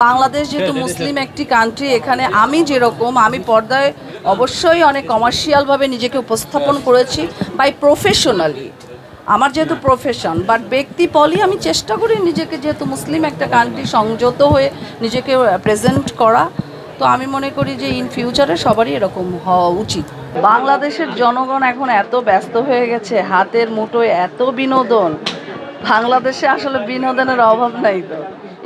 বাংলাদেশ যেহেতু মুসলিম একটি কান্ট্রি, এখানে আমি যেরকম আমি পর্দায় অবশ্যই অনেক কমার্শিয়ালভাবে নিজেকে উপস্থাপন করেছি বাই প্রফেশনালি, আমার যেহেতু প্রফেশন, বাট ব্যক্তি পলি আমি চেষ্টা করি নিজেকে, যেহেতু মুসলিম একটা কান্ট্রি, সংযত হয়ে নিজেকে প্রেজেন্ট করা। তো আমি মনে করি যে ইন ফিউচারে সবারই এরকম হওয়া উচিত। বাংলাদেশের জনগণ এখন এত ব্যস্ত হয়ে গেছে, হাতের মুঠোয় এত বিনোদন, বাংলাদেশে আসলে বিনোদনের অভাব নাই। তো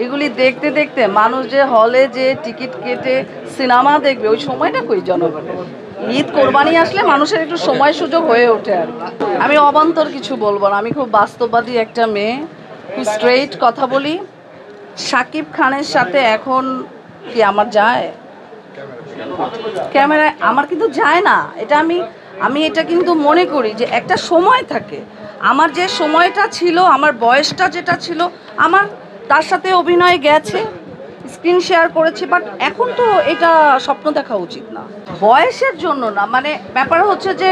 এগুলি দেখতে দেখতে মানুষ যে হলে যে টিকিট কেটে সিনেমা দেখবে, ওই সময়টা কই জনগণের? ঈদ কোরবানি আসলে মানুষের একটু সময় সুযোগ হয়ে ওঠে আর আমি অবান্তর কিছু বলবো না, আমি খুব বাস্তববাদী একটা মেয়ে, খুব স্ট্রেইট কথা বলি। শাকিব খানের সাথে এখন কি আমার যায়? ক্যামেরায় আমার কিন্তু যায় না। এটা আমি এটা কিন্তু মনে করি যে একটা সময় থাকে, আমার যে সময়টা ছিল, আমার বয়সটা যেটা ছিল, আমার তার সাথে অভিনয় গেছে, স্ক্রিন শেয়ার করেছি, বাট এখন তো এটা স্বপ্ন দেখা উচিত না, বয়সের জন্য না। মানে ব্যাপার হচ্ছে যে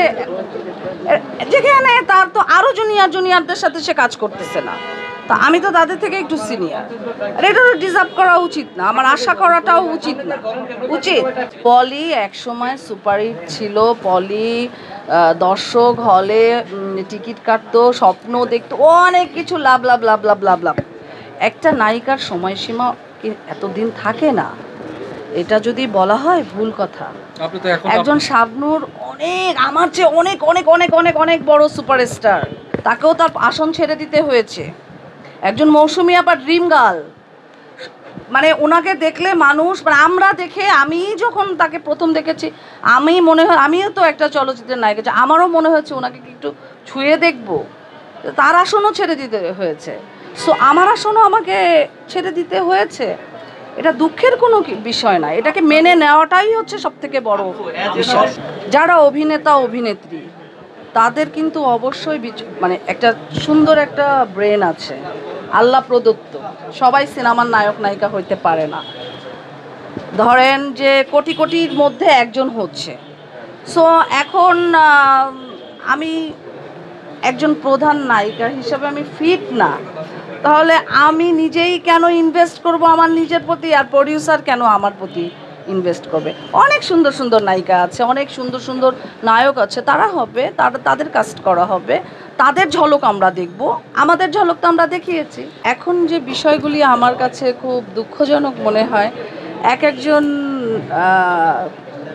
যেখানে তার তো আরও জুনিয়রদের সাথে সে কাজ করতেছে না, তা আমি তো তাদের থেকে একটু সিনিয়র, এটা তো ডিজার্ভ করা উচিত না, আমার আশা করাটাও উচিত না। উচিত। পলি একসময় সুপারহিট ছিল, পলি দর্শক হলে টিকিট কাটতো, স্বপ্ন দেখতো, অনেক কিছু লাভ লাভ লাভ লাভ লাভ লাভ। একটা নায়িকার সময়সীমা কি এতদিন থাকে না? এটা যদি বলা হয় ভুল কথা। একজন শাবনূর অনেক আমার চেয়ে অনেক অনেক অনেক অনেক অনেক বড় সুপারস্টার, তাকেও তার আসন ছেড়ে দিতে হয়েছে। একজন মৌসুমী আপা ড্রিম গার্ল, মানে ওনাকে দেখলে মানুষ, মানে আমরা দেখে, আমি যখন তাকে প্রথম দেখেছি, আমি মনে হয়, আমিও তো একটা চলচ্চিত্রের নায়িকা, আমারও মনে হয়েছে ওনাকে কি একটু ছুঁয়ে দেখবো। তার আসনও ছেড়ে দিতে হয়েছে, সো আমার আসনও আমাকে ছেড়ে দিতে হয়েছে। এটা দুঃখের কোনো বিষয় না, এটাকে মেনে নেওয়াটাই হচ্ছে সবথেকে বড় বিষয়। যারা অভিনেতা অভিনেত্রী, তাদের কিন্তু অবশ্যই মানে একটা সুন্দর একটা ব্রেন আছে, আল্লাহ প্রদত্ত। সবাই সিনেমার নায়ক নায়িকা হইতে পারে না, ধরেন যে কোটি কোটির মধ্যে একজন হচ্ছে। সো এখন আমি একজন প্রধান নায়িকা হিসাবে আমি ফিট না, তাহলে আমি নিজেই কেন ইনভেস্ট করব আমার নিজের প্রতি, আর প্রডিউসার কেন আমার প্রতি ইনভেস্ট করবে? অনেক সুন্দর সুন্দর নায়িকা আছে, অনেক সুন্দর সুন্দর নায়ক আছে, তারা হবে, তাদের কাস্ট করা হবে, তাদের ঝলক আমরা দেখব, আমাদের ঝলক তো আমরা দেখিয়েছি। এখন যে বিষয়গুলি আমার কাছে খুব দুঃখজনক মনে হয়, একজন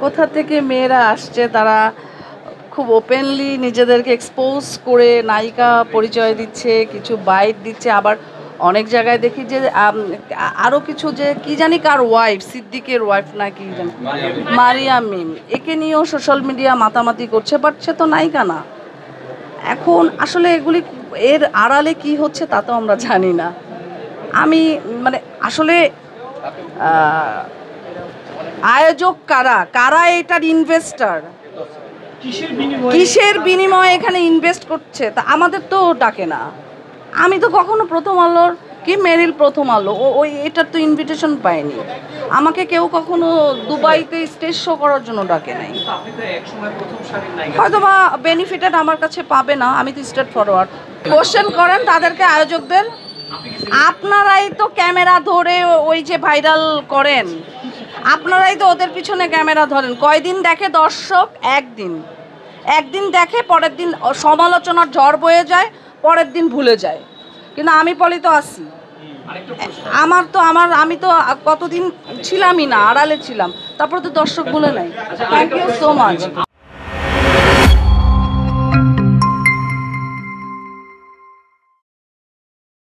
কোথা থেকে মেয়েরা আসছে, তারা খুব ওপেনলি নিজেদেরকে এক্সপোজ করে নায়িকা পরিচয় দিচ্ছে, কিছু বাইট দিচ্ছে, আবার অনেক জায়গায় দেখি যে আরও কিছু, যে কি জানি কার ওয়াইফ, সিদ্দিকের ওয়াইফ না কি জানি, মারিয়াম মিম, একে নিয়েও সোশ্যাল মিডিয়া মাতামাতি করছে, বাট সে তো নায়িকা না। এখন আসলে এগুলি এর আড়ালে কি হচ্ছে তা তো আমরা জানি না। আমি মানে আসলে আয়োজক কারা, কারা এটার ইনভেস্টার, কিসের বিনিময়ে এখানে ইনভেস্ট করছে, তা আমাদের তো ডাকে না। আমি তো কখনো প্রথম আলোর কি মেরিল প্রথম আলো ওই এটার তো ইনভিটেশন পাইনি, আমাকে কেউ কখনো দুবাইতে স্টেজ শো করার জন্য ডাকে নাই। হয়তো বা বেনিফিটেড আমার কাছে পাবে না, আমি তো স্ট্রেট ফরওয়ার্ড। কোশ্চেন করেন তাদেরকে, আয়োজকদের, আপনারাই তো ক্যামেরা ধরে ওই যে ভাইরাল করেন, আপনারাই তো ওদের পিছনে ক্যামেরা ধরেন। কয়দিন দেখে দর্শক? একদিন দেখে, পরের দিন সমালোচনার ঝড় বয়ে যায়, পরের দিন ভুলে যায়। কিন্তু আমি পলি তো আসি, আমি তো কতদিন ছিলামই না, আড়ালে ছিলাম, তারপরে তো দর্শক ভুলে নাই। Thank you so much.